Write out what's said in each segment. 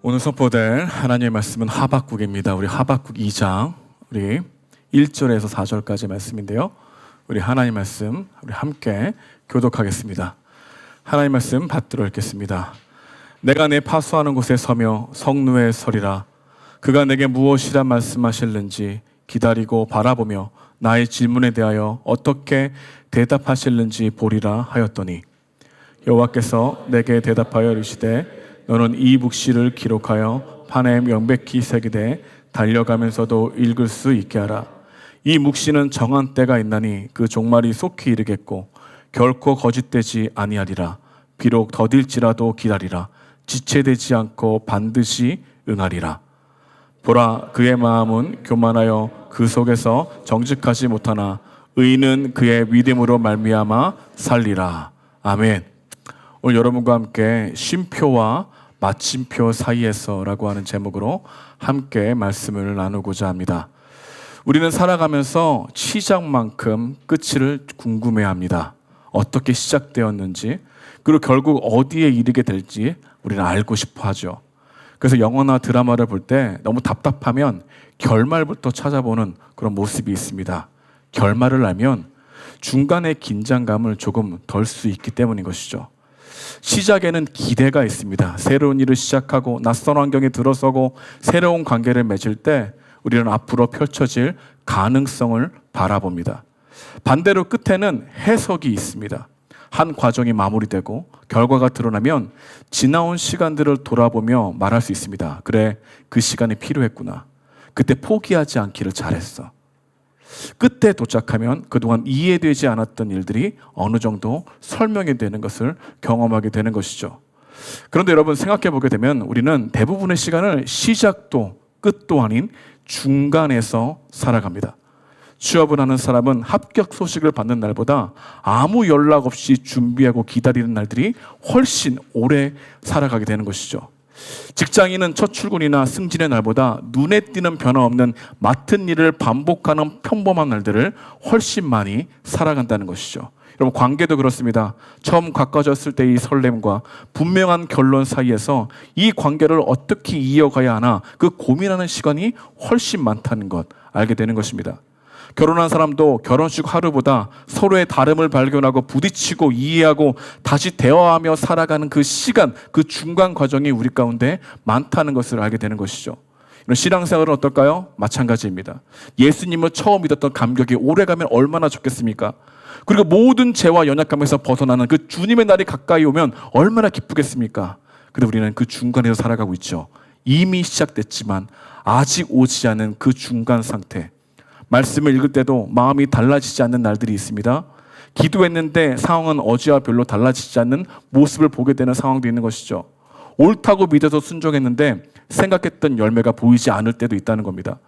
오늘 선포될 하나님의 말씀은 하박국입니다. 우리 하박국 2장 우리 1절에서 4절까지 말씀인데요. 우리 하나님 말씀 우리 함께 교독하겠습니다. 하나님 말씀 받들어 읽겠습니다. 내가 내 파수하는 곳에 서며 성루에 서리라. 그가 내게 무엇이라 말씀하실는지 기다리고 바라보며 나의 질문에 대하여 어떻게 대답하실는지 보리라 하였더니 여호와께서 내게 대답하여 이르시되 너는 이 묵시를 기록하여 판에 명백히 새기되 달려가면서도 읽을 수 있게 하라. 이 묵시는 정한 때가 있나니 그 종말이 속히 이르겠고 결코 거짓되지 아니하리라. 비록 더딜지라도 기다리라. 지체되지 않고 반드시 응하리라. 보라, 그의 마음은 교만하여 그 속에서 정직하지 못하나 의인은 그의 믿음으로 말미암아 살리라. 아멘. 오늘 여러분과 함께 쉼표와 마침표 사이에서라고 하는 제목으로 함께 말씀을 나누고자 합니다. 우리는 살아가면서 시작만큼 끝을 궁금해합니다. 어떻게 시작되었는지, 그리고 결국 어디에 이르게 될지 우리는 알고 싶어 하죠. 그래서 영화나 드라마를 볼 때 너무 답답하면 결말부터 찾아보는 그런 모습이 있습니다. 결말을 알면 중간의 긴장감을 조금 덜 수 있기 때문인 것이죠. 시작에는 기대가 있습니다. 새로운 일을 시작하고 낯선 환경에 들어서고 새로운 관계를 맺을 때 우리는 앞으로 펼쳐질 가능성을 바라봅니다. 반대로 끝에는 해석이 있습니다. 한 과정이 마무리되고 결과가 드러나면 지나온 시간들을 돌아보며 말할 수 있습니다. 그래, 그 시간이 필요했구나. 그때 포기하지 않기를 잘했어. 끝에 도착하면 그동안 이해되지 않았던 일들이 어느 정도 설명이 되는 것을 경험하게 되는 것이죠. 그런데 여러분 생각해 보게 되면 우리는 대부분의 시간을 시작도 끝도 아닌 중간에서 살아갑니다. 취업을 하는 사람은 합격 소식을 받는 날보다 아무 연락 없이 준비하고 기다리는 날들이 훨씬 오래 살아가게 되는 것이죠. 직장인은 첫 출근이나 승진의 날보다 눈에 띄는 변화 없는 맡은 일을 반복하는 평범한 날들을 훨씬 많이 살아간다는 것이죠. 여러분 관계도 그렇습니다. 처음 가까워졌을 때의 설렘과 분명한 결론 사이에서 이 관계를 어떻게 이어가야 하나 그 고민하는 시간이 훨씬 많다는 것 알게 되는 것입니다. 결혼한 사람도 결혼식 하루보다 서로의 다름을 발견하고 부딪히고 이해하고 다시 대화하며 살아가는 그 시간, 그 중간 과정이 우리 가운데 많다는 것을 알게 되는 것이죠. 이런 신앙생활은 어떨까요? 마찬가지입니다. 예수님을 처음 믿었던 감격이 오래가면 얼마나 좋겠습니까? 그리고 모든 죄와 연약감에서 벗어나는 그 주님의 날이 가까이 오면 얼마나 기쁘겠습니까? 근데 우리는 그 중간에서 살아가고 있죠. 이미 시작됐지만 아직 오지 않은 그 중간 상태. 말씀을 읽을 때도 마음이 달라지지 않는 날들이 있습니다. 기도했는데 상황은 어제와 별로 달라지지 않는 모습을 보게 되는 상황도 있는 것이죠. 옳다고 믿어서 순종했는데 생각했던 열매가 보이지 않을 때도 있다는 겁니다.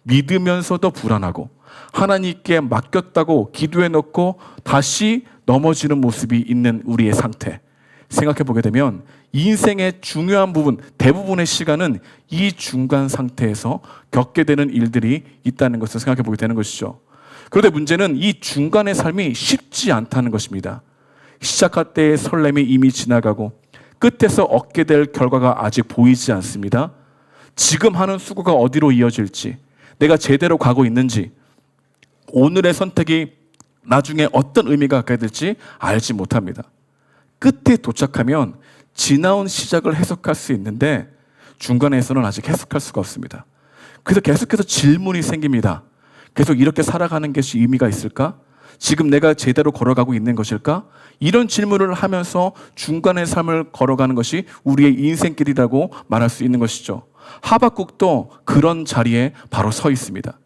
믿으면서도 불안하고 하나님께 맡겼다고 기도해놓고 다시 넘어지는 모습이 있는 우리의 상태. 생각해 보게 되면 인생의 중요한 부분, 대부분의 시간은 이 중간 상태에서 겪게 되는 일들이 있다는 것을 생각해 보게 되는 것이죠. 그런데 문제는 이 중간의 삶이 쉽지 않다는 것입니다. 시작할 때의 설렘이 이미 지나가고 끝에서 얻게 될 결과가 아직 보이지 않습니다. 지금 하는 수고가 어디로 이어질지, 내가 제대로 가고 있는지, 오늘의 선택이 나중에 어떤 의미가 갖게 될지 알지 못합니다. 끝에 도착하면 지나온 시작을 해석할 수 있는데 중간에서는 아직 해석할 수가 없습니다. 그래서 계속해서 질문이 생깁니다. 계속 이렇게 살아가는 것이 의미가 있을까? 지금 내가 제대로 걸어가고 있는 것일까? 이런 질문을 하면서 중간의 삶을 걸어가는 것이 우리의 인생길이라고 말할 수 있는 것이죠. 하박국도 그런 자리에 바로 서 있습니다.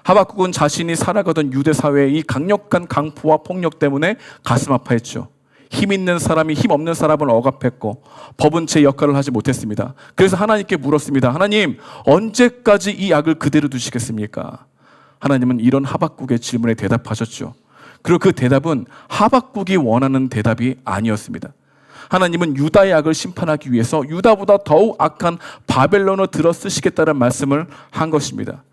하박국은 자신이 살아가던 유대 사회의 이 강력한 강포와 폭력 때문에 가슴 아파했죠. 힘 있는 사람이 힘 없는 사람을 억압했고 법은 제 역할을 하지 못했습니다. 그래서 하나님께 물었습니다. 하나님, 언제까지 이 악을 그대로 두시겠습니까? 하나님은 이런 하박국의 질문에 대답하셨죠. 그리고 그 대답은 하박국이 원하는 대답이 아니었습니다. 하나님은 유다의 악을 심판하기 위해서 유다보다 더욱 악한 바벨론을 들어 쓰시겠다는 말씀을 한 것입니다.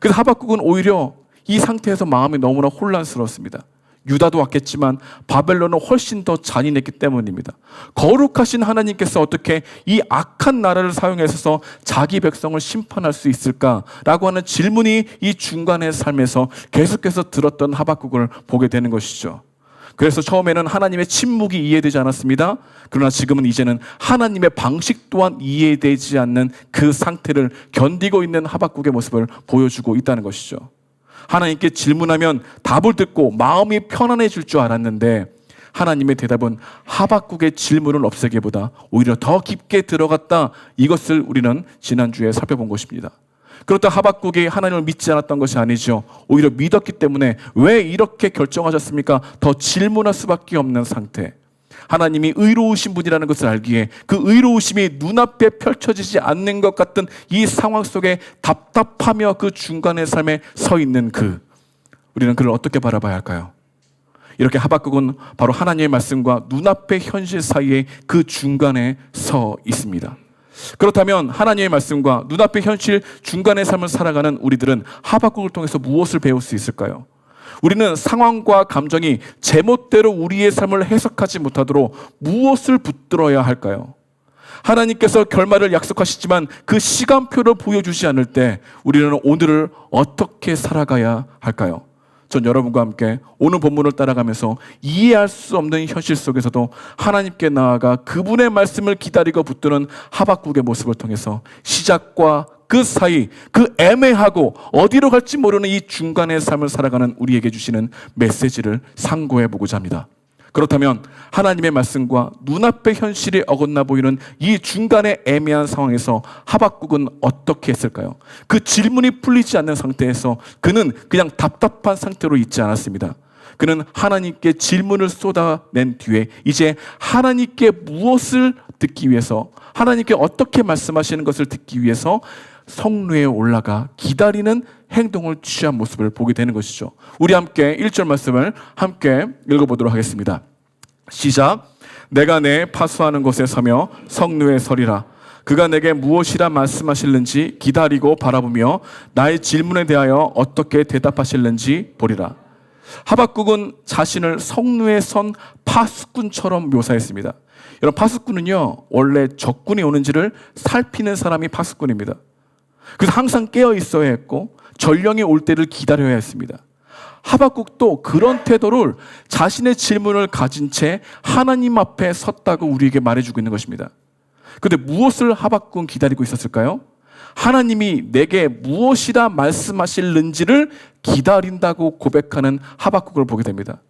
그래서 하박국은 오히려 이 상태에서 마음이 너무나 혼란스러웠습니다. 유다도 왔겠지만 바벨론은 훨씬 더 잔인했기 때문입니다. 거룩하신 하나님께서 어떻게 이 악한 나라를 사용해서 자기 백성을 심판할 수 있을까라고 하는 질문이 이 중간의 삶에서 계속해서 들었던 하박국을 보게 되는 것이죠. 그래서 처음에는 하나님의 침묵이 이해되지 않았습니다. 그러나 지금은 이제는 하나님의 방식 또한 이해되지 않는 그 상태를 견디고 있는 하박국의 모습을 보여주고 있다는 것이죠. 하나님께 질문하면 답을 듣고 마음이 편안해질 줄 알았는데 하나님의 대답은 하박국의 질문을 없애기보다 오히려 더 깊게 들어갔다. 이것을 우리는 지난주에 살펴본 것입니다. 그렇다 하박국이 하나님을 믿지 않았던 것이 아니죠. 오히려 믿었기 때문에 왜 이렇게 결정하셨습니까? 더 질문할 수밖에 없는 상태. 하나님이 의로우신 분이라는 것을 알기에 그 의로우심이 눈앞에 펼쳐지지 않는 것 같은 이 상황 속에 답답하며 그 중간의 삶에 서 있는 우리는 그를 어떻게 바라봐야 할까요? 이렇게 하박국은 바로 하나님의 말씀과 눈앞의 현실 사이에 그 중간에 서 있습니다. 그렇다면 하나님의 말씀과 눈앞의 현실 중간의 삶을 살아가는 우리들은 하박국을 통해서 무엇을 배울 수 있을까요? 우리는 상황과 감정이 제멋대로 우리의 삶을 해석하지 못하도록 무엇을 붙들어야 할까요? 하나님께서 결말을 약속하시지만 그 시간표를 보여주지 않을 때 우리는 오늘을 어떻게 살아가야 할까요? 전 여러분과 함께 오늘 본문을 따라가면서 이해할 수 없는 현실 속에서도 하나님께 나아가 그분의 말씀을 기다리고 붙드는 하박국의 모습을 통해서 시작과 그 사이, 그 애매하고 어디로 갈지 모르는 이 중간의 삶을 살아가는 우리에게 주시는 메시지를 상고해 보고자 합니다. 그렇다면 하나님의 말씀과 눈앞의 현실이 어긋나 보이는 이 중간의 애매한 상황에서 하박국은 어떻게 했을까요? 그 질문이 풀리지 않는 상태에서 그는 그냥 답답한 상태로 있지 않았습니다. 그는 하나님께 질문을 쏟아낸 뒤에 이제 하나님께 무엇을 듣기 위해서, 하나님께 어떻게 말씀하시는 것을 듣기 위해서 성루에 올라가 기다리는 행동을 취한 모습을 보게 되는 것이죠. 우리 함께 1절 말씀을 함께 읽어보도록 하겠습니다. 시작. 내가 내 파수하는 곳에 서며 성루에 서리라. 그가 내게 무엇이라 말씀하실는지 기다리고 바라보며 나의 질문에 대하여 어떻게 대답하실는지 보리라. 하박국은 자신을 성루에 선 파수꾼처럼 묘사했습니다. 여러분, 파수꾼은요 원래 적군이 오는지를 살피는 사람이 파수꾼입니다. 그래서 항상 깨어 있어야 했고 전령이 올 때를 기다려야 했습니다. 하박국도 그런 태도를 자신의 질문을 가진 채 하나님 앞에 섰다고 우리에게 말해주고 있는 것입니다. 그런데 무엇을 하박국은 기다리고 있었을까요? 하나님이 내게 무엇이라 말씀하실는지를 기다린다고 고백하는 하박국을 보게 됩니다.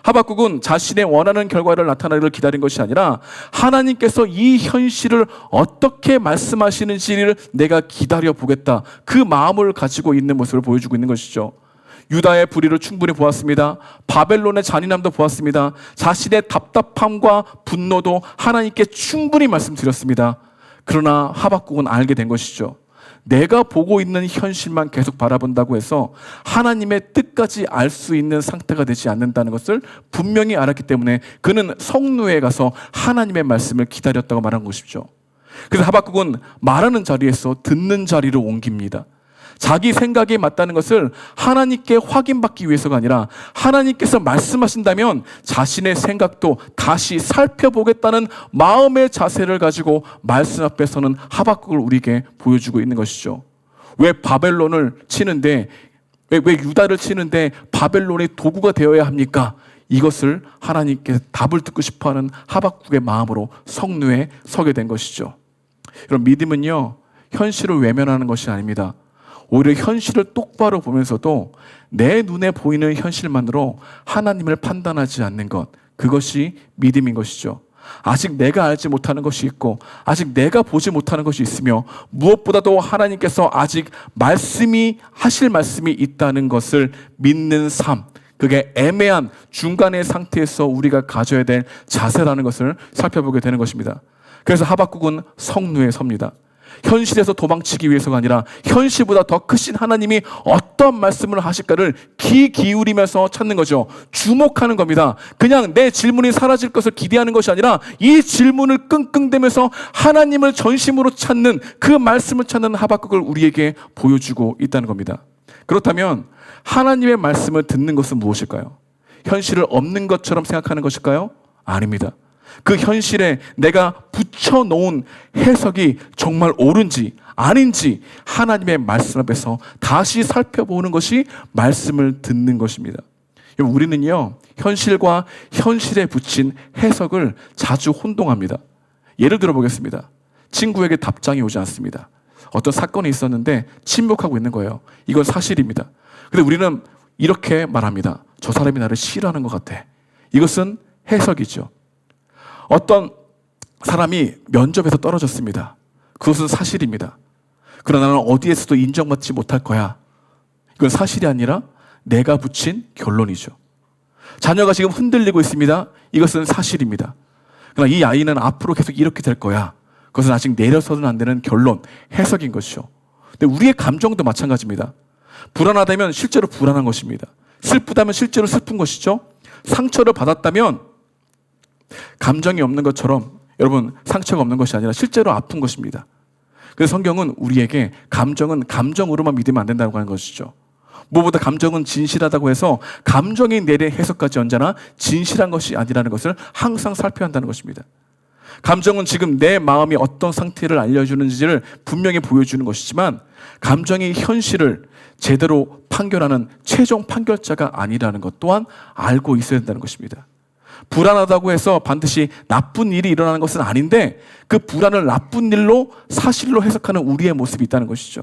하박국은 자신의 원하는 결과를 나타나기를 기다린 것이 아니라 하나님께서 이 현실을 어떻게 말씀하시는지를 내가 기다려 보겠다. 그 마음을 가지고 있는 모습을 보여주고 있는 것이죠. 유다의 불의를 충분히 보았습니다. 바벨론의 잔인함도 보았습니다. 자신의 답답함과 분노도 하나님께 충분히 말씀드렸습니다. 그러나 하박국은 알게 된 것이죠. 내가 보고 있는 현실만 계속 바라본다고 해서 하나님의 뜻까지 알 수 있는 상태가 되지 않는다는 것을 분명히 알았기 때문에 그는 성루에 가서 하나님의 말씀을 기다렸다고 말한 것이죠. 그래서 하박국은 말하는 자리에서 듣는 자리로 옮깁니다. 자기 생각에 맞다는 것을 하나님께 확인받기 위해서가 아니라 하나님께서 말씀하신다면 자신의 생각도 다시 살펴보겠다는 마음의 자세를 가지고 말씀 앞에 서는 하박국을 우리에게 보여주고 있는 것이죠. 왜 바벨론을 치는데, 왜 유다를 치는데 바벨론의 도구가 되어야 합니까? 이것을 하나님께 답을 듣고 싶어하는 하박국의 마음으로 성루에 서게 된 것이죠. 여러분, 믿음은요 현실을 외면하는 것이 아닙니다. 오히려 현실을 똑바로 보면서도 내 눈에 보이는 현실만으로 하나님을 판단하지 않는 것, 그것이 믿음인 것이죠. 아직 내가 알지 못하는 것이 있고 아직 내가 보지 못하는 것이 있으며 무엇보다도 하나님께서 아직 하실 말씀이 있다는 것을 믿는 삶, 그게 애매한 중간의 상태에서 우리가 가져야 될 자세라는 것을 살펴보게 되는 것입니다. 그래서 하박국은 성루에 섭니다. 현실에서 도망치기 위해서가 아니라 현실보다 더 크신 하나님이 어떤 말씀을 하실까를 귀 기울이면서 찾는 거죠. 주목하는 겁니다. 그냥 내 질문이 사라질 것을 기대하는 것이 아니라 이 질문을 끙끙대면서 하나님을 전심으로 찾는, 그 말씀을 찾는 하박국을 우리에게 보여주고 있다는 겁니다. 그렇다면 하나님의 말씀을 듣는 것은 무엇일까요? 현실을 없는 것처럼 생각하는 것일까요? 아닙니다. 그 현실에 내가 붙여놓은 해석이 정말 옳은지 아닌지 하나님의 말씀 앞에서 다시 살펴보는 것이 말씀을 듣는 것입니다. 우리는요, 현실과 현실에 붙인 해석을 자주 혼동합니다. 예를 들어 보겠습니다. 친구에게 답장이 오지 않습니다. 어떤 사건이 있었는데 침묵하고 있는 거예요. 이건 사실입니다. 근데 우리는 이렇게 말합니다. 저 사람이 나를 싫어하는 것 같아. 이것은 해석이죠. 어떤 사람이 면접에서 떨어졌습니다. 그것은 사실입니다. 그러나 나는 어디에서도 인정받지 못할 거야. 이건 사실이 아니라 내가 붙인 결론이죠. 자녀가 지금 흔들리고 있습니다. 이것은 사실입니다. 그러나 이 아이는 앞으로 계속 이렇게 될 거야. 그것은 아직 내려서는 안 되는 결론, 해석인 것이죠. 근데 우리의 감정도 마찬가지입니다. 불안하다면 실제로 불안한 것입니다. 슬프다면 실제로 슬픈 것이죠. 상처를 받았다면 감정이 없는 것처럼 여러분 상처가 없는 것이 아니라 실제로 아픈 것입니다. 그래서 성경은 우리에게 감정은 감정으로만 믿으면 안 된다고 하는 것이죠. 무엇보다 감정은 진실하다고 해서 감정이 내려 해석까지 언제나 진실한 것이 아니라는 것을 항상 살펴야 한다는 것입니다. 감정은 지금 내 마음이 어떤 상태를 알려주는지를 분명히 보여주는 것이지만 감정이 현실을 제대로 판결하는 최종 판결자가 아니라는 것 또한 알고 있어야 된다는 것입니다. 불안하다고 해서 반드시 나쁜 일이 일어나는 것은 아닌데 그 불안을 나쁜 일로 사실로 해석하는 우리의 모습이 있다는 것이죠.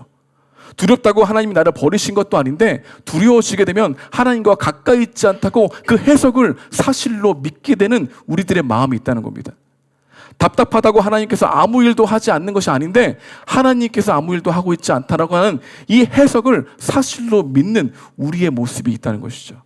두렵다고 하나님이 나를 버리신 것도 아닌데 두려워지게 되면 하나님과 가까이 있지 않다고 그 해석을 사실로 믿게 되는 우리들의 마음이 있다는 겁니다. 답답하다고 하나님께서 아무 일도 하지 않는 것이 아닌데 하나님께서 아무 일도 하고 있지 않다라고 하는 이 해석을 사실로 믿는 우리의 모습이 있다는 것이죠.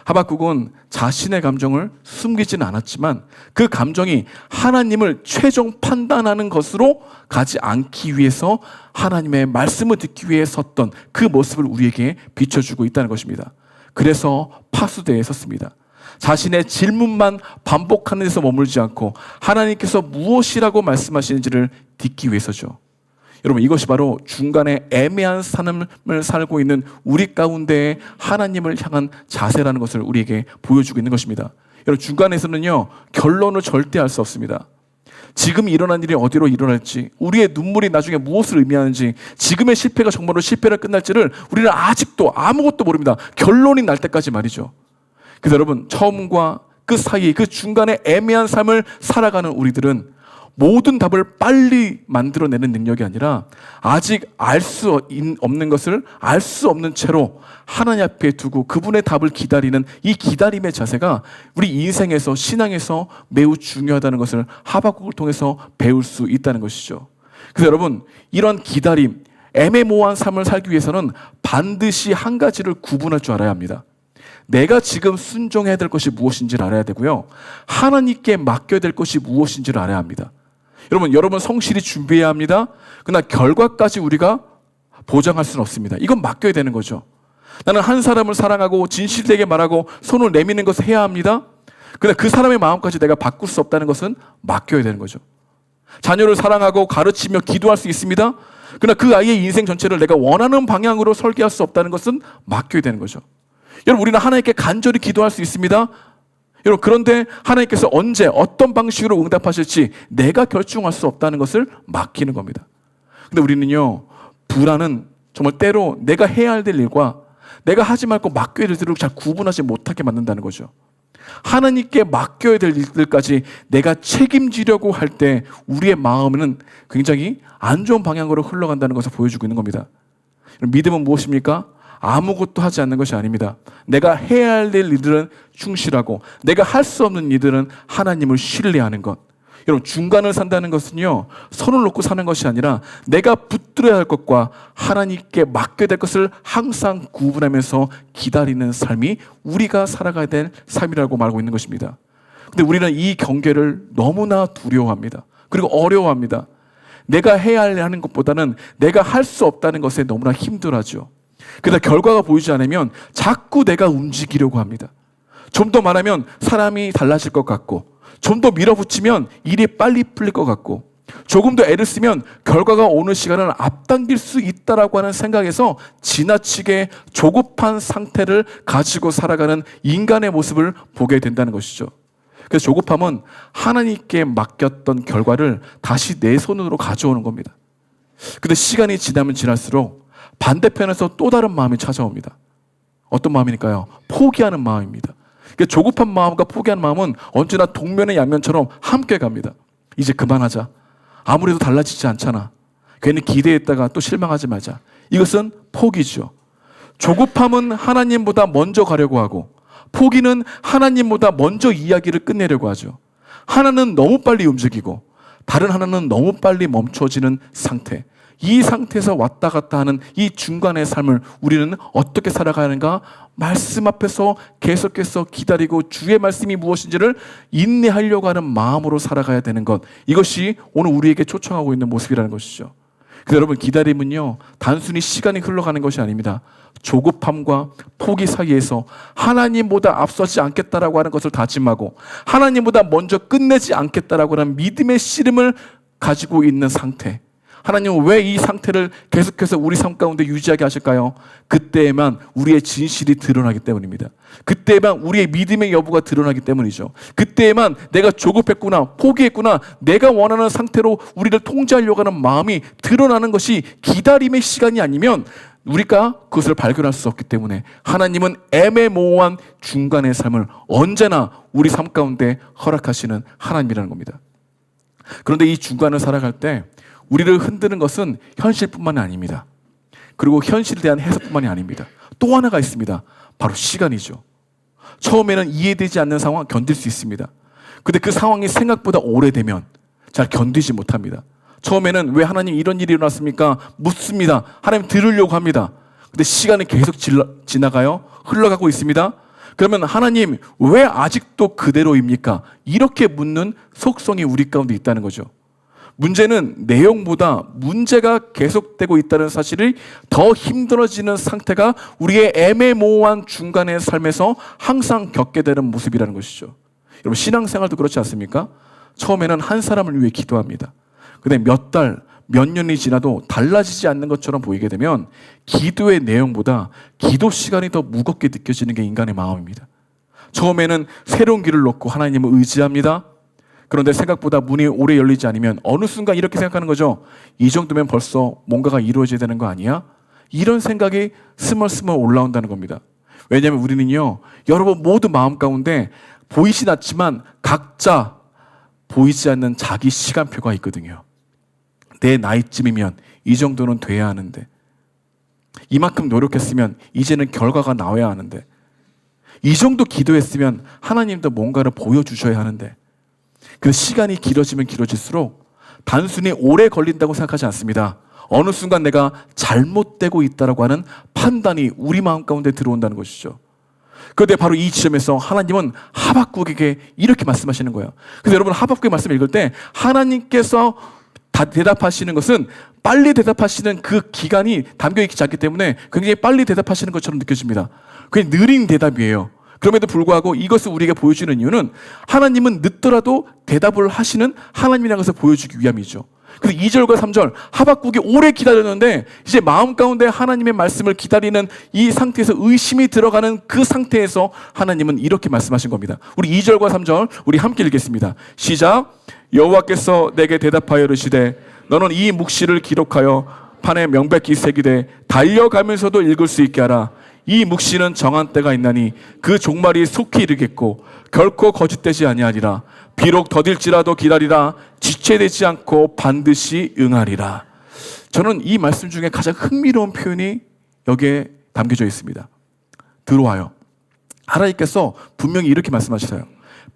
하박국은 자신의 감정을 숨기지는 않았지만 그 감정이 하나님을 최종 판단하는 것으로 가지 않기 위해서 하나님의 말씀을 듣기 위해 섰던 그 모습을 우리에게 비춰주고 있다는 것입니다. 그래서 파수대에 섰습니다. 자신의 질문만 반복하는 데서 머물지 않고 하나님께서 무엇이라고 말씀하시는지를 듣기 위해서죠. 여러분, 이것이 바로 중간에 애매한 삶을 살고 있는 우리 가운데에 하나님을 향한 자세라는 것을 우리에게 보여주고 있는 것입니다. 여러분, 중간에서는요, 결론을 절대 알 수 없습니다. 지금 일어난 일이 어디로 일어날지, 우리의 눈물이 나중에 무엇을 의미하는지, 지금의 실패가 정말로 실패를 끝날지를 우리는 아직도 아무것도 모릅니다. 결론이 날 때까지 말이죠. 그래서 여러분, 처음과 그 사이, 그 중간에 애매한 삶을 살아가는 우리들은 모든 답을 빨리 만들어내는 능력이 아니라 아직 알 수 없는 것을 알 수 없는 채로 하나님 앞에 두고 그분의 답을 기다리는 이 기다림의 자세가 우리 인생에서, 신앙에서 매우 중요하다는 것을 하박국을 통해서 배울 수 있다는 것이죠. 그래서 여러분, 이런 기다림, 애매모호한 삶을 살기 위해서는 반드시 한 가지를 구분할 줄 알아야 합니다. 내가 지금 순종해야 될 것이 무엇인지를 알아야 되고요, 하나님께 맡겨야 될 것이 무엇인지를 알아야 합니다. 여러분 성실히 준비해야 합니다. 그러나 결과까지 우리가 보장할 수는 없습니다. 이건 맡겨야 되는 거죠. 나는 한 사람을 사랑하고 진실되게 말하고 손을 내미는 것을 해야 합니다. 그러나 그 사람의 마음까지 내가 바꿀 수 없다는 것은 맡겨야 되는 거죠. 자녀를 사랑하고 가르치며 기도할 수 있습니다. 그러나 그 아이의 인생 전체를 내가 원하는 방향으로 설계할 수 없다는 것은 맡겨야 되는 거죠. 여러분, 우리는 하나님께 간절히 기도할 수 있습니다. 여러분, 그런데 하나님께서 언제 어떤 방식으로 응답하실지 내가 결정할 수 없다는 것을 맡기는 겁니다. 근데 우리는요, 불안은 정말 때로 내가 해야 될 일과 내가 하지 말고 맡겨야 될 일을 잘 구분하지 못하게 만든다는 거죠. 하나님께 맡겨야 될 일들까지 내가 책임지려고 할 때 우리의 마음은 굉장히 안 좋은 방향으로 흘러간다는 것을 보여주고 있는 겁니다. 믿음은 무엇입니까? 아무것도 하지 않는 것이 아닙니다. 내가 해야 할 일들은 충실하고 내가 할 수 없는 일들은 하나님을 신뢰하는 것. 여러분, 중간을 산다는 것은요, 손을 놓고 사는 것이 아니라 내가 붙들어야 할 것과 하나님께 맡겨야 될 것을 항상 구분하면서 기다리는 삶이 우리가 살아가야 될 삶이라고 말하고 있는 것입니다. 근데 우리는 이 경계를 너무나 두려워합니다. 그리고 어려워합니다. 내가 해야 하는 것보다는 내가 할 수 없다는 것에 너무나 힘들어하죠. 그러다 결과가 보이지 않으면 자꾸 내가 움직이려고 합니다. 좀 더 말하면 사람이 달라질 것 같고, 좀 더 밀어붙이면 일이 빨리 풀릴 것 같고, 조금 더 애를 쓰면 결과가 오는 시간을 앞당길 수 있다라고 하는 생각에서 지나치게 조급한 상태를 가지고 살아가는 인간의 모습을 보게 된다는 것이죠. 그래서 조급함은 하나님께 맡겼던 결과를 다시 내 손으로 가져오는 겁니다. 근데 시간이 지나면 지날수록 반대편에서 또 다른 마음이 찾아옵니다. 어떤 마음이니까요? 포기하는 마음입니다. 그러니까 조급한 마음과 포기하는 마음은 언제나 동면의 양면처럼 함께 갑니다. 이제 그만하자. 아무래도 달라지지 않잖아. 괜히 기대했다가 또 실망하지 말자. 이것은 포기죠. 조급함은 하나님보다 먼저 가려고 하고, 포기는 하나님보다 먼저 이야기를 끝내려고 하죠. 하나는 너무 빨리 움직이고 다른 하나는 너무 빨리 멈춰지는 상태. 이 상태에서 왔다 갔다 하는 이 중간의 삶을 우리는 어떻게 살아가는가? 말씀 앞에서 계속해서 기다리고 주의 말씀이 무엇인지를 인내하려고 하는 마음으로 살아가야 되는 것. 이것이 오늘 우리에게 초청하고 있는 모습이라는 것이죠. 그래서 여러분, 기다림은요, 단순히 시간이 흘러가는 것이 아닙니다. 조급함과 포기 사이에서 하나님보다 앞서지 않겠다라고 하는 것을 다짐하고 하나님보다 먼저 끝내지 않겠다라고 하는 믿음의 씨름을 가지고 있는 상태. 하나님은 왜 이 상태를 계속해서 우리 삶 가운데 유지하게 하실까요? 그때에만 우리의 진실이 드러나기 때문입니다. 그때에만 우리의 믿음의 여부가 드러나기 때문이죠. 그때에만 내가 조급했구나, 포기했구나, 내가 원하는 상태로 우리를 통제하려고 하는 마음이 드러나는 것이 기다림의 시간이 아니면 우리가 그것을 발견할 수 없기 때문에 하나님은 애매모호한 중간의 삶을 언제나 우리 삶 가운데 허락하시는 하나님이라는 겁니다. 그런데 이 중간을 살아갈 때 우리를 흔드는 것은 현실뿐만이 아닙니다. 그리고 현실에 대한 해석뿐만이 아닙니다. 또 하나가 있습니다. 바로 시간이죠. 처음에는 이해되지 않는 상황 견딜 수 있습니다. 근데 그 상황이 생각보다 오래되면 잘 견디지 못합니다. 처음에는 왜 하나님 이런 일이 일어났습니까? 묻습니다. 하나님 들으려고 합니다. 근데 시간이 계속 지나가요. 흘러가고 있습니다. 그러면 하나님 왜 아직도 그대로입니까? 이렇게 묻는 속성이 우리 가운데 있다는 거죠. 문제는 내용보다 문제가 계속되고 있다는 사실이 더 힘들어지는 상태가 우리의 애매모호한 중간의 삶에서 항상 겪게 되는 모습이라는 것이죠. 여러분, 신앙생활도 그렇지 않습니까? 처음에는 한 사람을 위해 기도합니다. 근데 몇 달, 몇 년이 지나도 달라지지 않는 것처럼 보이게 되면 기도의 내용보다 기도 시간이 더 무겁게 느껴지는 게 인간의 마음입니다. 처음에는 새로운 길을 놓고 하나님을 의지합니다. 그런데 생각보다 문이 오래 열리지 않으면 어느 순간 이렇게 생각하는 거죠. 이 정도면 벌써 뭔가가 이루어져야 되는 거 아니야? 이런 생각이 스멀스멀 올라온다는 겁니다. 왜냐하면 우리는요, 여러분 모두 마음 가운데 보이진 않지만 각자 보이지 않는 자기 시간표가 있거든요. 내 나이쯤이면 이 정도는 돼야 하는데, 이만큼 노력했으면 이제는 결과가 나와야 하는데, 이 정도 기도했으면 하나님도 뭔가를 보여주셔야 하는데, 그 시간이 길어지면 길어질수록 단순히 오래 걸린다고 생각하지 않습니다. 어느 순간 내가 잘못되고 있다고 하는 판단이 우리 마음 가운데 들어온다는 것이죠. 그런데 바로 이 지점에서 하나님은 하박국에게 이렇게 말씀하시는 거예요. 그래서 여러분, 하박국의 말씀을 읽을 때 하나님께서 다 대답하시는 것은 빨리 대답하시는 그 기간이 담겨있지 않기 때문에 굉장히 빨리 대답하시는 것처럼 느껴집니다. 그게 느린 대답이에요. 그럼에도 불구하고 이것을 우리에게 보여주는 이유는 하나님은 늦더라도 대답을 하시는 하나님이라는 것을 보여주기 위함이죠. 그래서 2절과 3절 하박국이 오래 기다렸는데 이제 마음 가운데 하나님의 말씀을 기다리는 이 상태에서 의심이 들어가는 그 상태에서 하나님은 이렇게 말씀하신 겁니다. 우리 2절과 3절 우리 함께 읽겠습니다. 시작. 여호와께서 내게 대답하여 이르시되 너는 이 묵시를 기록하여 판에 명백히 새기되 달려가면서도 읽을 수 있게 하라. 이 묵시는 정한 때가 있나니 그 종말이 속히 이르겠고 결코 거짓되지 아니하리라. 비록 더딜지라도 기다리라. 지체되지 않고 반드시 응하리라. 저는 이 말씀 중에 가장 흥미로운 표현이 여기에 담겨져 있습니다. 들어와요. 하나님께서 분명히 이렇게 말씀하시어요.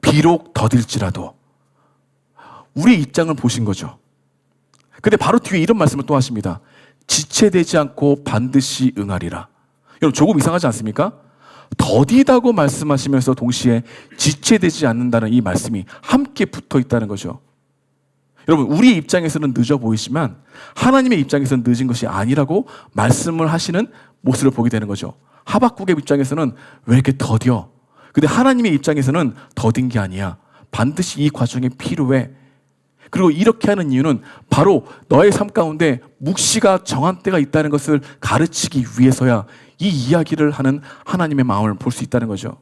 비록 더딜지라도. 우리의 입장을 보신 거죠. 근데 바로 뒤에 이런 말씀을 또 하십니다. 지체되지 않고 반드시 응하리라. 여러분, 조금 이상하지 않습니까? 더디다고 말씀하시면서 동시에 지체되지 않는다는 이 말씀이 함께 붙어 있다는 거죠. 여러분, 우리의 입장에서는 늦어 보이지만 하나님의 입장에서는 늦은 것이 아니라고 말씀을 하시는 모습을 보게 되는 거죠. 하박국의 입장에서는 왜 이렇게 더뎌? 근데 하나님의 입장에서는 더딘 게 아니야. 반드시 이 과정이 필요해. 그리고 이렇게 하는 이유는 바로 너의 삶 가운데 묵시가 정한 때가 있다는 것을 가르치기 위해서야 이 이야기를 하는 하나님의 마음을 볼 수 있다는 거죠.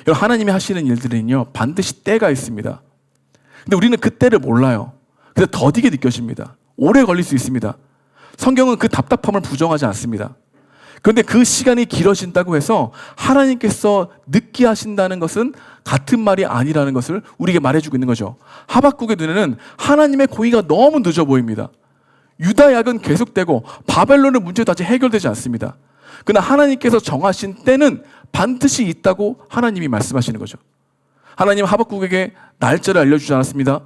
여러분, 하나님이 하시는 일들은요, 반드시 때가 있습니다. 근데 우리는 그 때를 몰라요. 그래서 더디게 느껴집니다. 오래 걸릴 수 있습니다. 성경은 그 답답함을 부정하지 않습니다. 그런데 그 시간이 길어진다고 해서 하나님께서 늦게 하신다는 것은 같은 말이 아니라는 것을 우리에게 말해주고 있는 거죠. 하박국의 눈에는 하나님의 공의가 너무 늦어 보입니다. 유다 약은 계속되고 바벨론의 문제도 아직 해결되지 않습니다. 그러나 하나님께서 정하신 때는 반드시 있다고 하나님이 말씀하시는 거죠. 하나님 하박국에게 날짜를 알려주지 않았습니다.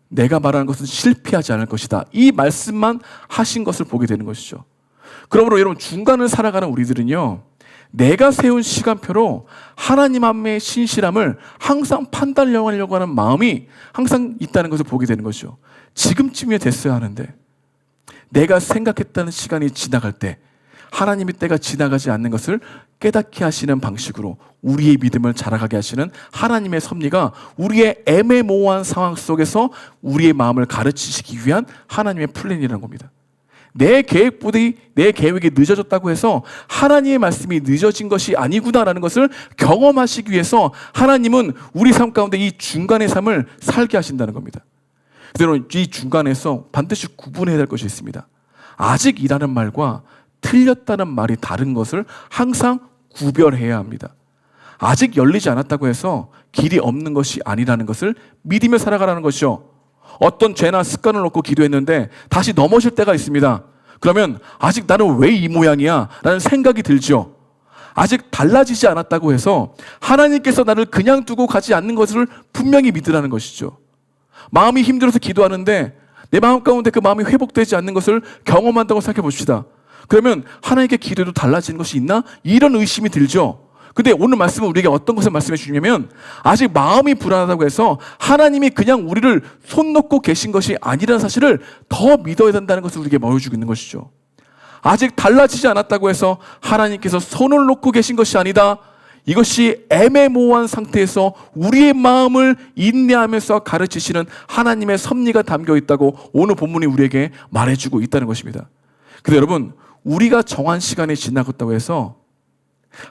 내가 말하는 것은 실패하지 않을 것이다. 이 말씀만 하신 것을 보게 되는 것이죠. 그러므로 여러분, 중간을 살아가는 우리들은요, 내가 세운 시간표로 하나님 앞에 신실함을 항상 판단하려고 하는 마음이 항상 있다는 것을 보게 되는 것이죠. 지금쯤이야 됐어야 하는데 내가 생각했다는 시간이 지나갈 때 하나님의 때가 지나가지 않는 것을 깨닫게 하시는 방식으로 우리의 믿음을 자라가게 하시는 하나님의 섭리가 우리의 애매모호한 상황 속에서 우리의 마음을 가르치시기 위한 하나님의 플랜이라는 겁니다. 내 계획보다 내 계획이 늦어졌다고 해서 하나님의 말씀이 늦어진 것이 아니구나라는 것을 경험하시기 위해서 하나님은 우리 삶 가운데 이 중간의 삶을 살게 하신다는 겁니다. 그래서 이 중간에서 반드시 구분해야 될 것이 있습니다. 아직이라는 말과 틀렸다는 말이 다른 것을 항상 구별해야 합니다. 아직 열리지 않았다고 해서 길이 없는 것이 아니라는 것을 믿으며 살아가라는 것이죠. 어떤 죄나 습관을 놓고 기도했는데 다시 넘어질 때가 있습니다. 그러면 아직 나는 왜 이 모양이야? 라는 생각이 들죠. 아직 달라지지 않았다고 해서 하나님께서 나를 그냥 두고 가지 않는 것을 분명히 믿으라는 것이죠. 마음이 힘들어서 기도하는데 내 마음 가운데 그 마음이 회복되지 않는 것을 경험한다고 생각해 봅시다. 그러면 하나님께 기도해도 달라지는 것이 있나? 이런 의심이 들죠. 근데 오늘 말씀은 우리에게 어떤 것을 말씀해 주냐면 아직 마음이 불안하다고 해서 하나님이 그냥 우리를 손 놓고 계신 것이 아니라는 사실을 더 믿어야 된다는 것을 우리에게 보여주고 있는 것이죠. 아직 달라지지 않았다고 해서 하나님께서 손을 놓고 계신 것이 아니다. 이것이 애매모호한 상태에서 우리의 마음을 인내하면서 가르치시는 하나님의 섭리가 담겨 있다고 오늘 본문이 우리에게 말해주고 있다는 것입니다. 근데 여러분, 우리가 정한 시간이 지나갔다고 해서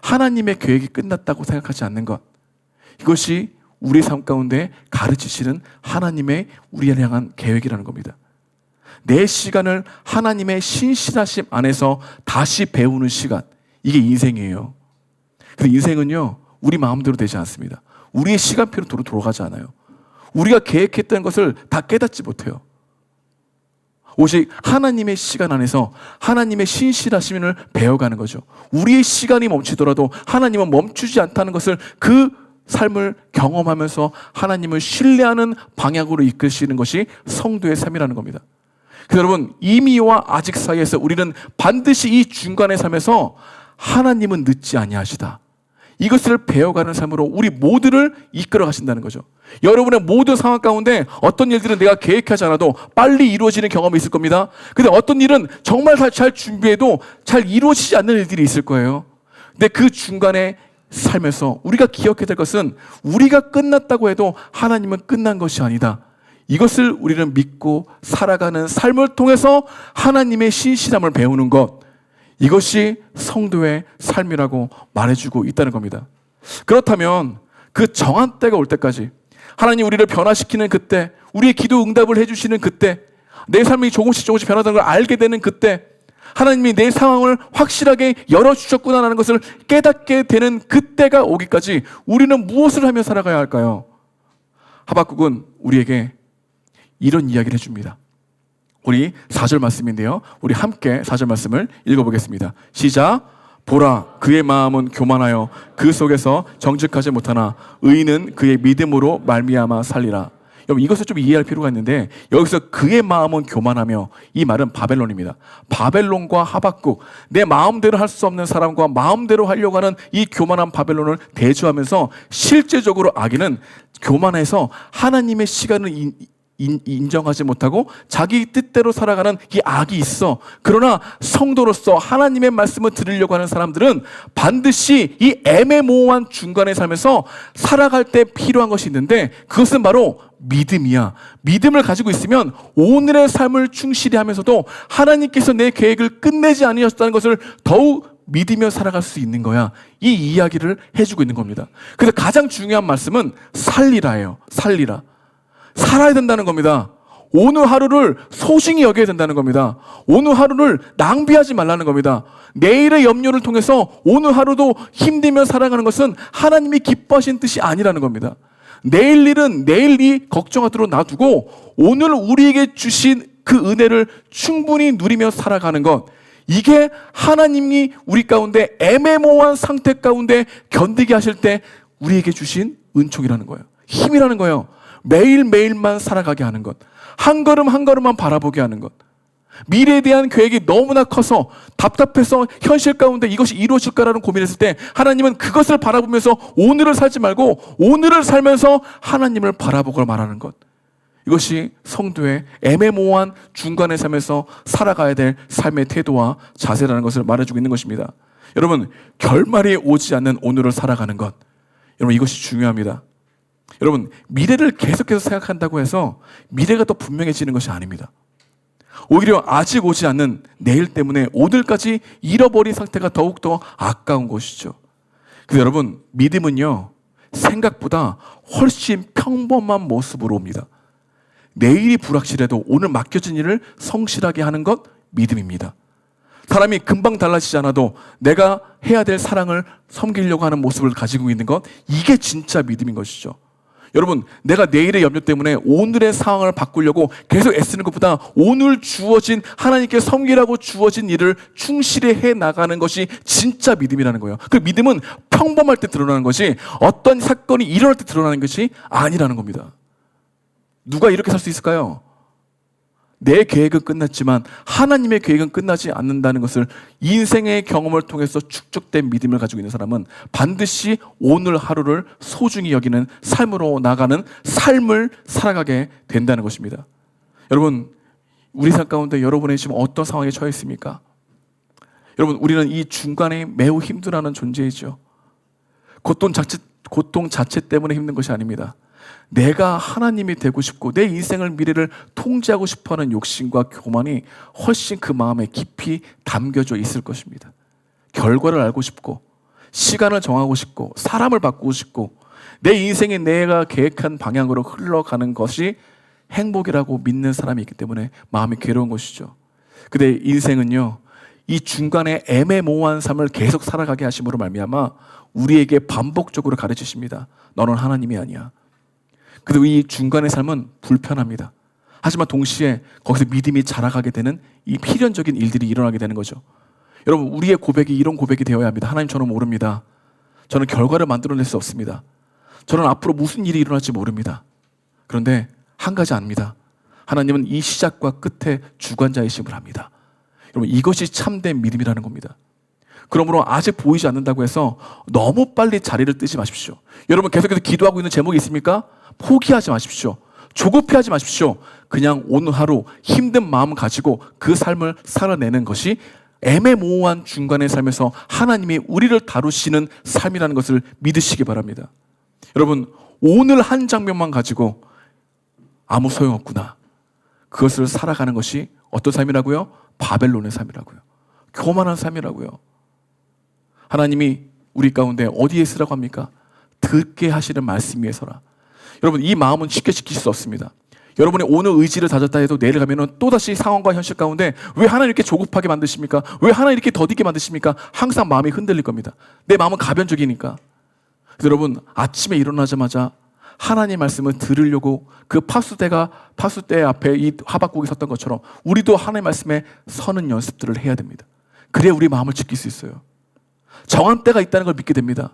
하나님의 계획이 끝났다고 생각하지 않는 것, 이것이 우리 삶 가운데 가르치시는 하나님의 우리를 향한 계획이라는 겁니다. 내 시간을 하나님의 신실하심 안에서 다시 배우는 시간, 이게 인생이에요. 그래서 인생은요, 우리 마음대로 되지 않습니다. 우리의 시간표로 돌아가지 않아요. 우리가 계획했던 것을 다 깨닫지 못해요. 오직 하나님의 시간 안에서 하나님의 신실하심을 배워가는 거죠. 우리의 시간이 멈추더라도 하나님은 멈추지 않다는 것을, 그 삶을 경험하면서 하나님을 신뢰하는 방향으로 이끄시는 것이 성도의 삶이라는 겁니다. 그래서 여러분, 이미와 아직 사이에서 우리는 반드시 이 중간의 삶에서 하나님은 늦지 아니하시다, 이것을 배워가는 삶으로 우리 모두를 이끌어 가신다는 거죠. 여러분의 모든 상황 가운데 어떤 일들은 내가 계획하지 않아도 빨리 이루어지는 경험이 있을 겁니다. 근데 어떤 일은 정말 잘 준비해도 잘 이루어지지 않는 일들이 있을 거예요. 근데 그 중간에 삶에서 우리가 기억해야 될 것은 우리가 끝났다고 해도 하나님은 끝난 것이 아니다. 이것을 우리는 믿고 살아가는 삶을 통해서 하나님의 신실함을 배우는 것, 이것이 성도의 삶이라고 말해주고 있다는 겁니다. 그렇다면 그 정한 때가 올 때까지, 하나님 우리를 변화시키는 그때, 우리의 기도 응답을 해주시는 그때, 내 삶이 조금씩 변화되는 걸 알게 되는 그때, 하나님이 내 상황을 확실하게 열어주셨구나라는 것을 깨닫게 되는 그때가 오기까지 우리는 무엇을 하며 살아가야 할까요? 하박국은 우리에게 이런 이야기를 해줍니다. 우리 4절 말씀인데요, 우리 함께 4절 말씀을 읽어보겠습니다. 시작. 보라, 그의 마음은 교만하여 그 속에서 정직하지 못하나 의인은 그의 믿음으로 말미암아 살리라. 여러분, 이것을 좀 이해할 필요가 있는데, 여기서 그의 마음은 교만하며, 이 말은 바벨론입니다. 바벨론과 하박국, 내 마음대로 할 수 없는 사람과 마음대로 하려고 하는 이 교만한 바벨론을 대조하면서 실제적으로 악인은 교만해서 하나님의 시간을 인정하지 못하고 자기 뜻대로 살아가는 이 악이 있어. 그러나 성도로서 하나님의 말씀을 들으려고 하는 사람들은 반드시 이 애매모호한 중간의 삶에서 살아갈 때 필요한 것이 있는데, 그것은 바로 믿음이야. 믿음을 가지고 있으면 오늘의 삶을 충실히 하면서도 하나님께서 내 계획을 끝내지 않으셨다는 것을 더욱 믿으며 살아갈 수 있는 거야. 이 이야기를 해주고 있는 겁니다. 그래서 가장 중요한 말씀은 살리라예요. 살리라. 살아야 된다는 겁니다. 오늘 하루를 소중히 여겨야 된다는 겁니다. 오늘 하루를 낭비하지 말라는 겁니다. 내일의 염려를 통해서 오늘 하루도 힘들며 살아가는 것은 하나님이 기뻐하시는 뜻이 아니라는 겁니다. 내일 일은 내일 이 걱정하도록 놔두고 오늘 우리에게 주신 그 은혜를 충분히 누리며 살아가는 것, 이게 하나님이 우리 가운데 애매모호한 상태 가운데 견디게 하실 때 우리에게 주신 은총이라는 거예요. 힘이라는 거예요. 매일매일만 살아가게 하는 것, 한 걸음 한 걸음만 바라보게 하는 것, 미래에 대한 계획이 너무나 커서 답답해서 현실 가운데 이것이 이루어질까라는 고민했을 때 하나님은 그것을 바라보면서 오늘을 살지 말고 오늘을 살면서 하나님을 바라보고 말하는 것, 이것이 성도의 애매모호한 중간의 삶에서 살아가야 될 삶의 태도와 자세라는 것을 말해주고 있는 것입니다. 여러분, 결말이 오지 않는 오늘을 살아가는 것, 여러분 이것이 중요합니다. 여러분, 미래를 계속해서 생각한다고 해서 미래가 더 분명해지는 것이 아닙니다. 오히려 아직 오지 않는 내일 때문에 오늘까지 잃어버린 상태가 더욱더 아까운 것이죠. 그래서 여러분, 믿음은요, 생각보다 훨씬 평범한 모습으로 옵니다. 내일이 불확실해도 오늘 맡겨진 일을 성실하게 하는 것, 믿음입니다. 사람이 금방 달라지지 않아도 내가 해야 될 사랑을 섬기려고 하는 모습을 가지고 있는 것, 이게 진짜 믿음인 것이죠. 여러분, 내가 내일의 염려 때문에 오늘의 상황을 바꾸려고 계속 애쓰는 것보다 오늘 주어진, 하나님께 섬기라고 주어진 일을 충실히 해 나가는 것이 진짜 믿음이라는 거예요. 그 믿음은 평범할 때 드러나는 것이, 어떤 사건이 일어날 때 드러나는 것이 아니라는 겁니다. 누가 이렇게 살 수 있을까요? 내 계획은 끝났지만 하나님의 계획은 끝나지 않는다는 것을 인생의 경험을 통해서 축적된 믿음을 가지고 있는 사람은 반드시 오늘 하루를 소중히 여기는 삶으로 나가는 삶을 살아가게 된다는 것입니다. 여러분, 우리 삶 가운데 여러분의 지금 어떤 상황에 처해 있습니까? 여러분, 우리는 이 중간에 매우 힘들어하는 존재이죠. 고통 자체 때문에 힘든 것이 아닙니다. 내가 하나님이 되고 싶고 내 인생을, 미래를 통제하고 싶어하는 욕심과 교만이 훨씬 그 마음에 깊이 담겨져 있을 것입니다. 결과를 알고 싶고 시간을 정하고 싶고 사람을 바꾸고 싶고 내 인생이 내가 계획한 방향으로 흘러가는 것이 행복이라고 믿는 사람이 있기 때문에 마음이 괴로운 것이죠. 근데 인생은요, 이 중간에 애매모호한 삶을 계속 살아가게 하심으로 말미암아 우리에게 반복적으로 가르치십니다. 너는 하나님이 아니야. 그리고 이 중간의 삶은 불편합니다. 하지만 동시에 거기서 믿음이 자라가게 되는 이 필연적인 일들이 일어나게 되는 거죠. 여러분, 우리의 고백이 이런 고백이 되어야 합니다. 하나님, 저는 모릅니다. 저는 결과를 만들어낼 수 없습니다. 저는 앞으로 무슨 일이 일어날지 모릅니다. 그런데 한 가지 압니다. 하나님은 이 시작과 끝의 주관자이심을 합니다. 여러분, 이것이 참된 믿음이라는 겁니다. 그러므로 아직 보이지 않는다고 해서 너무 빨리 자리를 뜨지 마십시오. 여러분, 계속해서 기도하고 있는 제목이 있습니까? 포기하지 마십시오. 조급해하지 마십시오. 그냥 오늘 하루 힘든 마음 가지고 그 삶을 살아내는 것이 애매모호한 중간의 삶에서 하나님이 우리를 다루시는 삶이라는 것을 믿으시기 바랍니다. 여러분, 오늘 한 장면만 가지고 아무 소용없구나, 그것을 살아가는 것이 어떤 삶이라고요? 바벨론의 삶이라고요. 교만한 삶이라고요. 하나님이 우리 가운데 어디에 쓰라고 합니까? 듣게 하시는 말씀 위에 서라. 여러분, 이 마음은 쉽게 지킬 수 없습니다. 여러분이 오늘 의지를 다졌다 해도 내일 가면은 또다시 상황과 현실 가운데 왜 하나님 이렇게 조급하게 만드십니까? 왜 하나님 이렇게 더디게 만드십니까? 항상 마음이 흔들릴 겁니다. 내 마음은 가변적이니까. 그래서 여러분, 아침에 일어나자마자 하나님 말씀을 들으려고 그 파수대 앞에 이 하박국이 섰던 것처럼 우리도 하나님 말씀에 서는 연습들을 해야 됩니다. 그래야 우리 마음을 지킬 수 있어요. 정한 때가 있다는 걸 믿게 됩니다.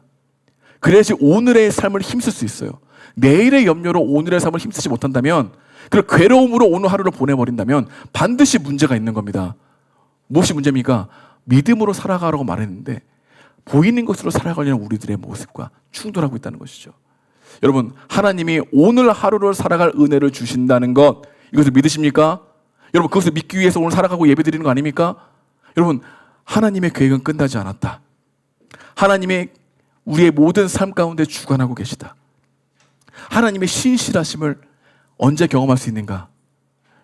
그래야지 오늘의 삶을 힘쓸 수 있어요. 내일의 염려로 오늘의 삶을 힘쓰지 못한다면, 그리고 괴로움으로 오늘 하루를 보내버린다면 반드시 문제가 있는 겁니다. 무엇이 문제입니까? 믿음으로 살아가라고 말했는데 보이는 것으로 살아가려는 우리들의 모습과 충돌하고 있다는 것이죠. 여러분, 하나님이 오늘 하루를 살아갈 은혜를 주신다는 것, 이것을 믿으십니까? 여러분, 그것을 믿기 위해서 오늘 살아가고 예배드리는 거 아닙니까? 여러분, 하나님의 계획은 끝나지 않았다. 하나님의 우리의 모든 삶 가운데 주관하고 계시다. 하나님의 신실하심을 언제 경험할 수 있는가?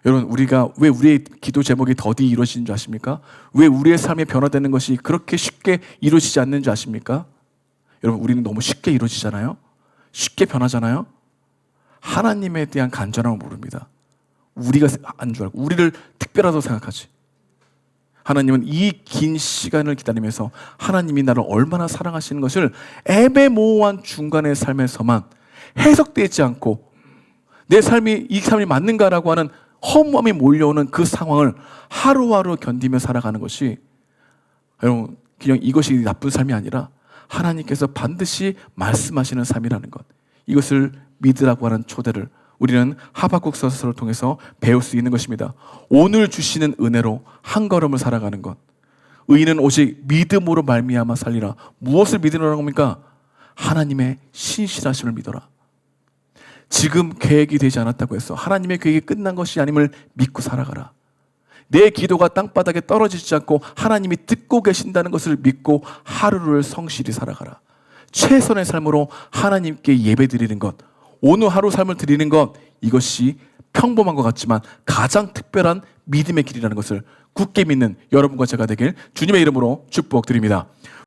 여러분, 우리가 왜 우리의 기도 제목이 더디 이루어지는 줄 아십니까? 왜 우리의 삶이 변화되는 것이 그렇게 쉽게 이루어지지 않는 줄 아십니까? 여러분, 우리는 너무 쉽게 이루어지잖아요? 쉽게 변하잖아요? 하나님에 대한 간절함을 모릅니다. 우리가 안 줄 알고 우리를 특별하다고 생각하지. 하나님은 이 긴 시간을 기다리면서 하나님이 나를 얼마나 사랑하시는 것을 애매모호한 중간의 삶에서만 해석되지 않고 내 삶이 이 삶이 맞는가라고 하는 허무함이 몰려오는 그 상황을 하루하루 견디며 살아가는 것이, 여러분, 그냥 이것이 나쁜 삶이 아니라 하나님께서 반드시 말씀하시는 삶이라는 것, 이것을 믿으라고 하는 초대를 우리는 하박국서를 통해서 배울 수 있는 것입니다. 오늘 주시는 은혜로 한 걸음을 살아가는 것. 의인은 오직 믿음으로 말미암아 살리라. 무엇을 믿으라는 겁니까? 하나님의 신실하심을 믿어라. 지금 계획이 되지 않았다고 해서 하나님의 계획이 끝난 것이 아님을 믿고 살아가라. 내 기도가 땅바닥에 떨어지지 않고 하나님이 듣고 계신다는 것을 믿고 하루를 성실히 살아가라. 최선의 삶으로 하나님께 예배드리는 것, 오늘 하루 삶을 드리는 것, 이것이 평범한 것 같지만 가장 특별한 믿음의 길이라는 것을 굳게 믿는 여러분과 제가 되길 주님의 이름으로 축복드립니다.